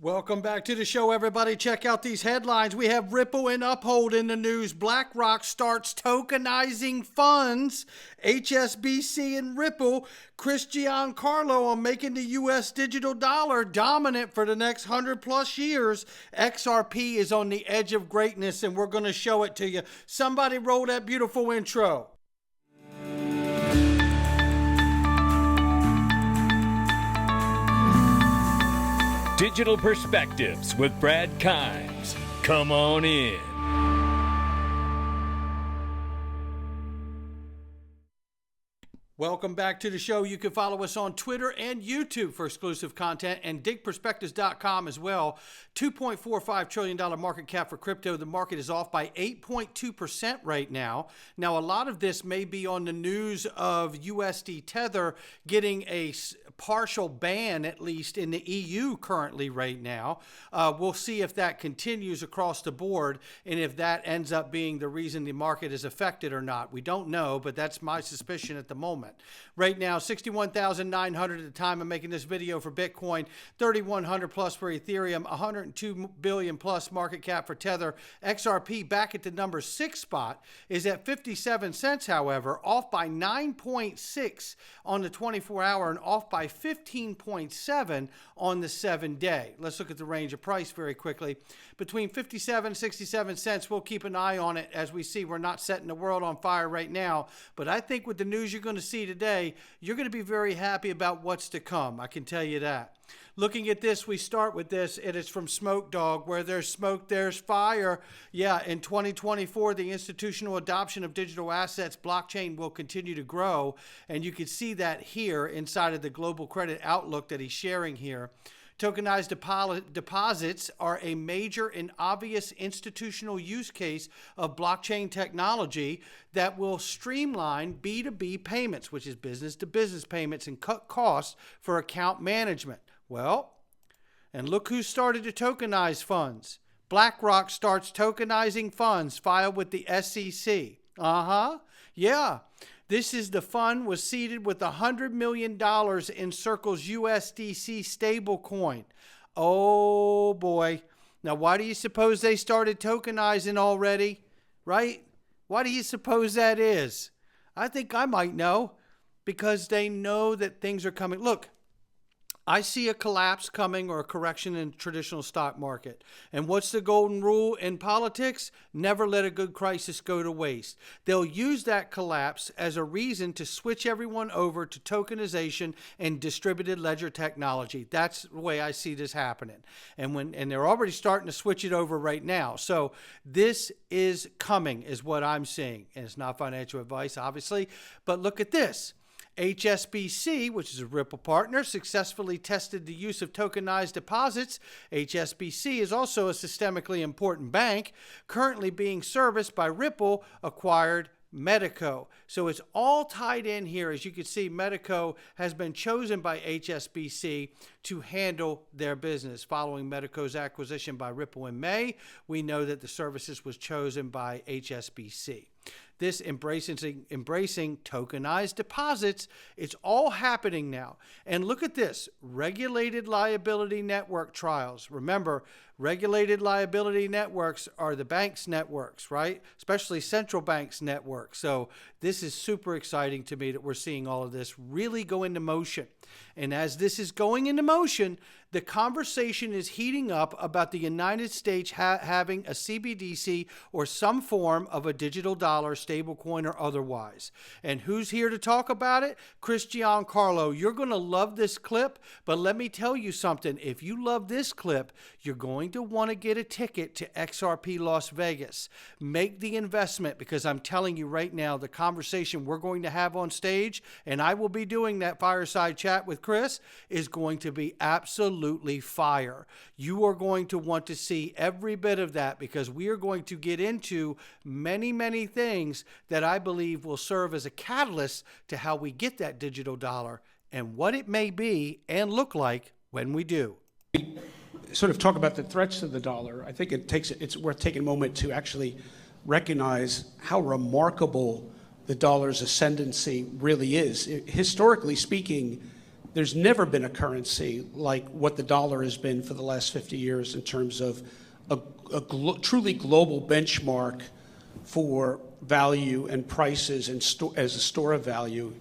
Welcome back to the show, everybody. Check out these headlines. We have Ripple and Uphold in the news. BlackRock starts tokenizing funds. HSBC and Ripple. Chris Giancarlo on making the U.S. digital dollar dominant for the next 100+ years. XRP is on the edge of greatness, and we're going to show it to you. Somebody roll that beautiful intro. Digital Perspectives with Brad Kimes. Come on in. Welcome back to the show. You can follow us on Twitter and YouTube for exclusive content, and digperspectives.com as well. $2.45 trillion market cap for crypto. The market is off by 8.2% right now. Now, a lot of this may be on the news of USD Tether getting a partial ban, at least in the EU currently right now. We'll see if that continues across the board and if that ends up being the reason the market is affected or not. We don't know, but that's my suspicion at the moment. Right now, 61,900 at the time of making this video for Bitcoin, 3,100 plus for Ethereum, 102 billion plus market cap for Tether. XRP back at the number 6 spot is at 57 cents, however, off by 9.6 on the 24-hour and off by 15.7 on the 7-day. Let's look at the range of price very quickly. Between 57 and 67 cents, we'll keep an eye on it. As we see, we're not setting the world on fire right now, but I think with the news you're going to see today, you're going to be very happy about what's to come. I can tell you that. Looking at this, we start with this. It is from Smoke Dog. Where there's smoke, there's fire. Yeah, in 2024, the institutional adoption of digital assets, blockchain, will continue to grow. And you can see that here inside of the global credit outlook that he's sharing here. Tokenized deposits are a major and obvious institutional use case of blockchain technology that will streamline B2B payments, which is business-to-business payments, and cut costs for account management. Well, and look who started to tokenize funds. BlackRock starts tokenizing funds filed with the SEC. Yeah. This is the fund was seeded with $100 million in Circle's USDC stablecoin. Oh boy. Now, why do you suppose they started tokenizing already? Right? Why do you suppose that is? I think I might know, because they know that things are coming. Look, I see a collapse coming or a correction in the traditional stock market. And what's the golden rule in politics? Never let a good crisis go to waste. They'll use that collapse as a reason to switch everyone over to tokenization and distributed ledger technology. That's the way I see this happening. And they're already starting to switch it over right now. So this is coming, is what I'm seeing. And it's not financial advice, obviously. But look at this. HSBC, which is a Ripple partner, successfully tested the use of tokenized deposits. HSBC is also a systemically important bank, currently being serviced by Ripple acquired Medico. So it's all tied in here. As you can see, Medico has been chosen by HSBC to handle their business. Following Medico's acquisition by Ripple in May, we know that the services was chosen by HSBC. This embracing tokenized deposits, it's all happening now. And look at this, regulated liability network trials. Remember, regulated liability networks are the banks' networks, right? Especially central banks' networks. So this is super exciting to me that we're seeing all of this really go into motion. And as this is going into motion, the conversation is heating up about the United States having a CBDC or some form of a digital dollar, stablecoin or otherwise. And who's here to talk about it? Chris Giancarlo. You're going to love this clip, but let me tell you something. If you love this clip, you're going to want to get a ticket to XRP Las Vegas. Make the investment, because I'm telling you right now, the conversation we're going to have on stage, and I will be doing that fireside chat with Chris, is going to be absolutely fire. You are going to want to see every bit of that, because we are going to get into many, many things that I believe will serve as a catalyst to how we get that digital dollar and what it may be and look like when we do. Sort of talk about the threats to the dollar. I think it's worth taking a moment to actually recognize how remarkable the dollar's ascendancy really is. Historically speaking, there's never been a currency like what the dollar has been for the last 50 years in terms of a truly global benchmark for value and prices and as a store of value.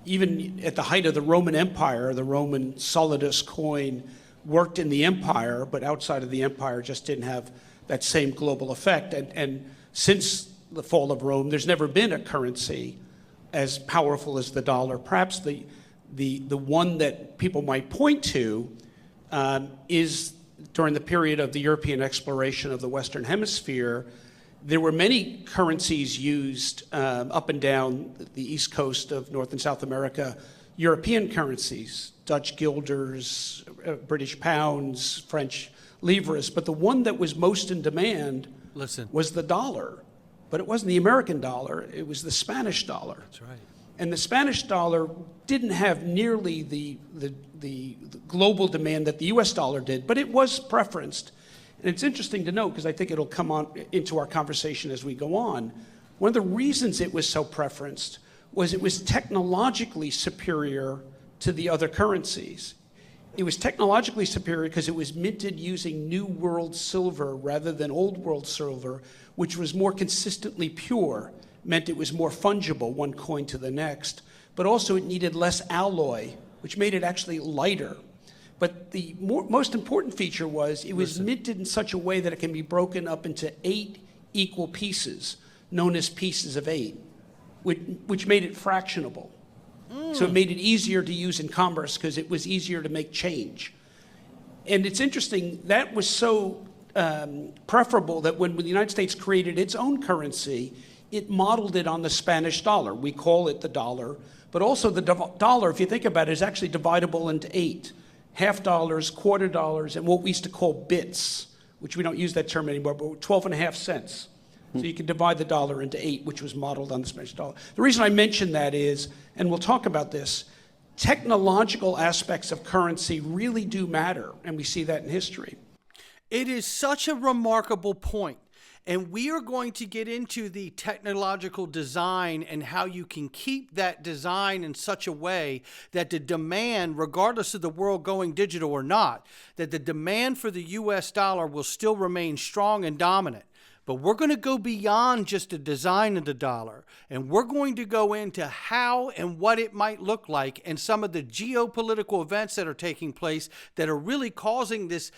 Even at the height of the Roman Empire, the Roman solidus coin worked in the empire, but outside of the empire just didn't have that same global effect. And since the fall of Rome, there's never been a currency as powerful as the dollar. Perhaps the one that people might point to is during the period of the European exploration of the Western Hemisphere. There were many currencies used up and down the east coast of North and South America, European currencies, Dutch guilders, British pounds, French livres, but the one that was most in demand was the dollar. But it wasn't the American dollar, it was the Spanish dollar. That's right. And the Spanish dollar didn't have nearly the global demand that the US dollar did, but it was preferenced. And it's interesting to note, because I think it'll come on into our conversation as we go on, one of the reasons it was so preferenced was it was technologically superior to the other currencies. It was technologically superior because it was minted using New World silver rather than Old World silver, which was more consistently pure, meant it was more fungible, one coin to the next, but also it needed less alloy, which made it actually lighter. But the most important feature was it was minted in such a way that it can be broken up into 8 equal pieces, known as pieces of 8, which made it fractionable. So it made it easier to use in commerce because it was easier to make change. And it's interesting, that was so preferable that when the United States created its own currency, it modeled it on the Spanish dollar. We call it the dollar, but also the dollar, if you think about it, is actually divisible into 8. Half dollars, quarter dollars, and what we used to call bits, which we don't use that term anymore, but 12.5 cents. So you can divide the dollar into 8, which was modeled on the Spanish dollar. The reason I mention that is, and we'll talk about this, technological aspects of currency really do matter, and we see that in history. It is such a remarkable point. And we are going to get into the technological design and how you can keep that design in such a way that the demand, regardless of the world going digital or not, that the demand for the US dollar will still remain strong and dominant. But we're going to go beyond just the design of the dollar, and we're going to go into how and what it might look like and some of the geopolitical events that are taking place that are really causing this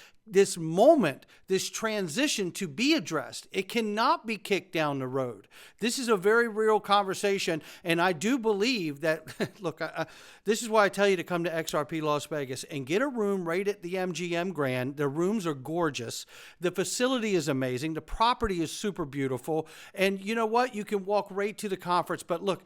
moment, this transition to be addressed. It cannot be kicked down the road. This is a very real conversation, and I do believe that, look, this is why I tell you to come to XRP Las Vegas and get a room right at the MGM Grand. The rooms are gorgeous. The facility is amazing. The property is super beautiful, and you know what? You can walk right to the conference, but look,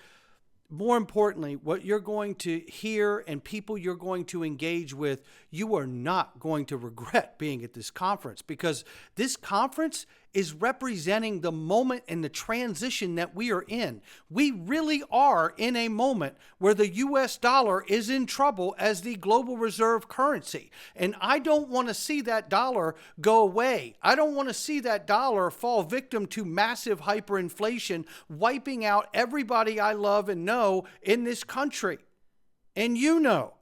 more importantly, what you're going to hear and people you're going to engage with, you are not going to regret being at this conference, because this conference is representing the moment and the transition that we are in. We really are in a moment where the US dollar is in trouble as the global reserve currency. And I don't want to see that dollar go away. I don't want to see that dollar fall victim to massive hyperinflation, wiping out everybody I love and know in this country. And you know,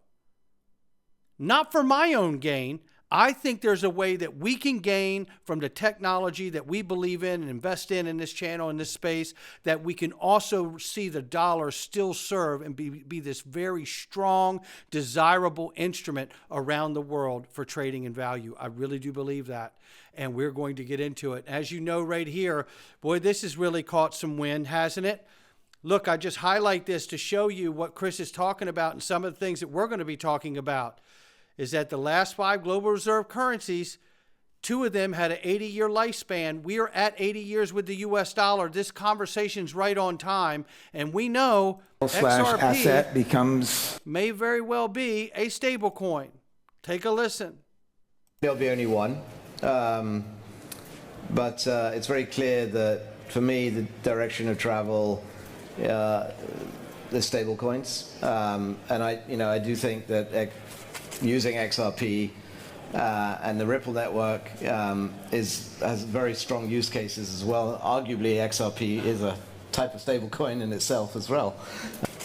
not for my own gain. I think there's a way that we can gain from the technology that we believe in and invest in this channel, in this space, that we can also see the dollar still serve and be this very strong, desirable instrument around the world for trading and value. I really do believe that, and we're going to get into it. As you know right here, boy, this has really caught some wind, hasn't it? Look, I just highlight this to show you what Chris is talking about and some of the things that we're going to be talking about. Is that the last 5 global reserve currencies, 2 of them had an 80-year lifespan. We are at 80 years with the US dollar. This conversation's right on time. And we know XRP asset becomes may very well be a stable coin. Take a listen. There'll be only one. But it's very clear that, for me, the direction of travel, the stable coins. And I do think that using XRP and the Ripple network has very strong use cases as well. Arguably, XRP is a type of stable coin in itself as well.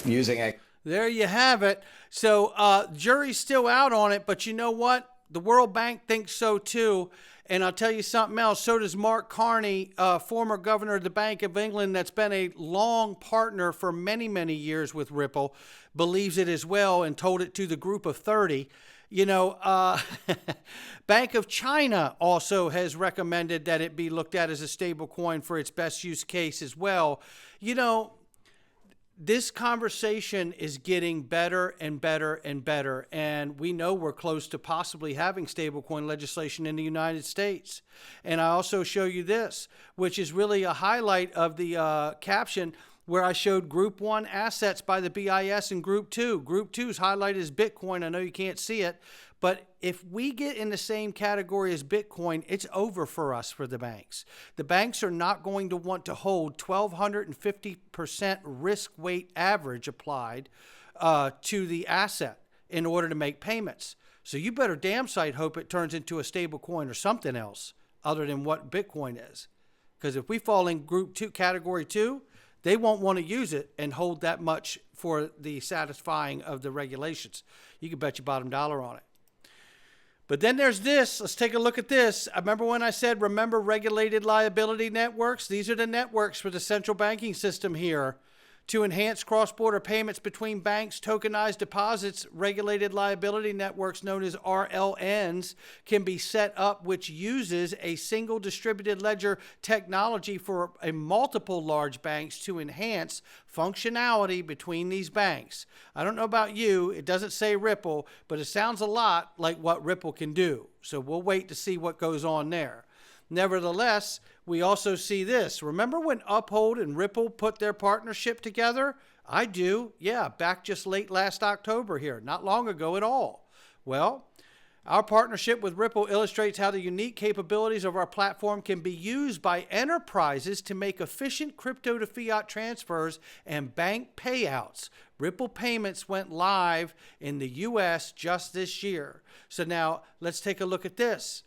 There you have it. So jury's still out on it, but you know what? The World Bank thinks so too. And I'll tell you something else. So does Mark Carney, former governor of the Bank of England that's been a long partner for many, many years with Ripple, believes it as well and told it to the group of 30. You know, Bank of China also has recommended that it be looked at as a stable coin for its best use case as well. You know, this conversation is getting better and better and better, and we know we're close to possibly having stablecoin legislation in the United States. And I also show you this, which is really a highlight of the caption where I showed Group 1 assets by the BIS and Group 2. Group 2 is highlighted as Bitcoin. I know you can't see it, but if we get in the same category as Bitcoin, it's over for us, for the banks. The banks are not going to want to hold 1,250% risk weight average applied to the asset in order to make payments. So you better damn sight hope it turns into a stable coin or something else other than what Bitcoin is. Because if we fall in Group 2, Category 2, they won't want to use it and hold that much for the satisfying of the regulations. You can bet your bottom dollar on it. But then there's this. Let's take a look at this. I remember when I said, remember regulated liability networks? These are the networks for the central banking system here. To enhance cross-border payments between banks, tokenized deposits, regulated liability networks known as RLNs can be set up, which uses a single distributed ledger technology for a multiple large banks to enhance functionality between these banks. I don't know about you, it doesn't say Ripple, but it sounds a lot like what Ripple can do. So we'll wait to see what goes on there. Nevertheless, we also see this. Remember when Uphold and Ripple put their partnership together? I do. Yeah, back just late last October here, not long ago at all. Well, our partnership with Ripple illustrates how the unique capabilities of our platform can be used by enterprises to make efficient crypto to fiat transfers and bank payouts. Ripple payments went live in the U.S. just this year. So now let's take a look at this.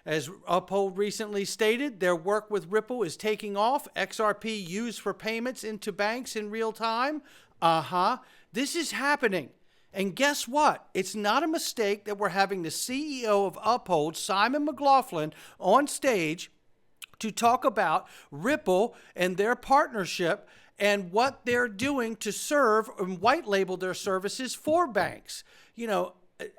As Uphold recently stated, their work with Ripple is taking off. XRP used for payments into banks in real time. This is happening. And guess what? It's not a mistake that we're having the CEO of Uphold, Simon McLaughlin, on stage to talk about Ripple and their partnership and what they're doing to serve and white label their services for banks. You know,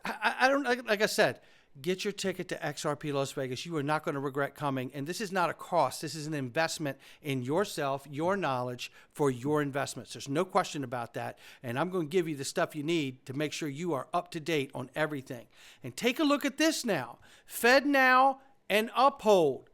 I don't, like I said, get your ticket to XRP Las Vegas. You are not going to regret coming. And this is not a cost. This is an investment in yourself, your knowledge for your investments. There's no question about that. And I'm going to give you the stuff you need to make sure you are up to date on everything. And take a look at this now. FedNow and Uphold.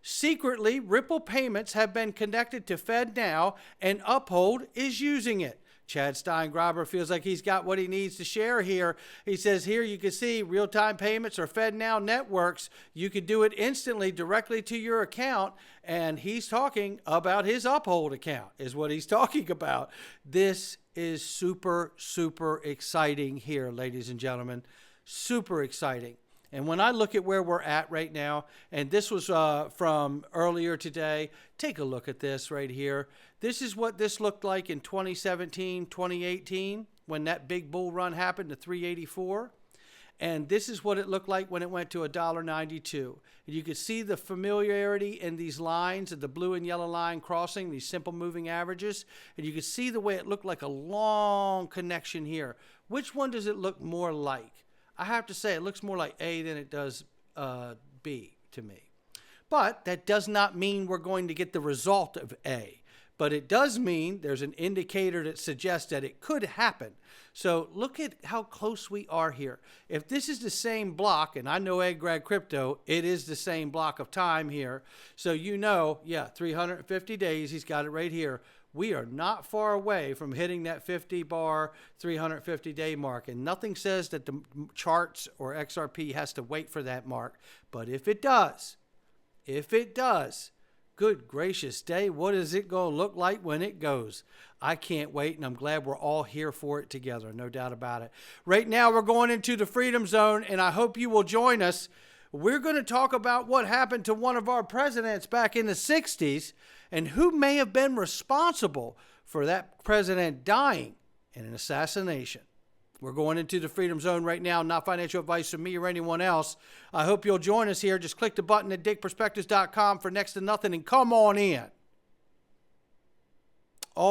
Secretly, Ripple payments have been connected to FedNow and Uphold is using it. Chad Steingraber feels like he's got what he needs to share here. He says here you can see real-time payments or FedNow networks. You could do it instantly directly to your account. And he's talking about his Uphold account is what he's talking about. This is super, super exciting here, ladies and gentlemen. Super exciting. And when I look at where we're at right now, and this was from earlier today, take a look at this right here. This is what this looked like in 2017, 2018, when that big bull run happened to 384. And this is what it looked like when it went to $1.92. And you could see the familiarity in these lines of the blue and yellow line crossing, these simple moving averages. And you could see the way it looked like a long connection here. Which one does it look more like? I have to say it looks more like A than it does B to me. But that does not mean we're going to get the result of A. But it does mean there's an indicator that suggests that it could happen. So look at how close we are here. If this is the same block, and I know Ed Grad Crypto, it is the same block of time here. So you know, yeah, 350 days, he's got it right here. We are not far away from hitting that 50-bar, 350-day mark. And nothing says that the charts or XRP has to wait for that mark. But if it does, good gracious day, what is it going to look like when it goes? I can't wait, and I'm glad we're all here for it together, no doubt about it. Right now, we're going into the Freedom Zone, and I hope you will join us. We're going to talk about what happened to one of our presidents back in the 60s and who may have been responsible for that president dying in an assassination. We're going into the Freedom Zone right now. Not financial advice from me or anyone else. I hope you'll join us here. Just click the button at digitalperspectives.com for next to nothing and come on in. Oh.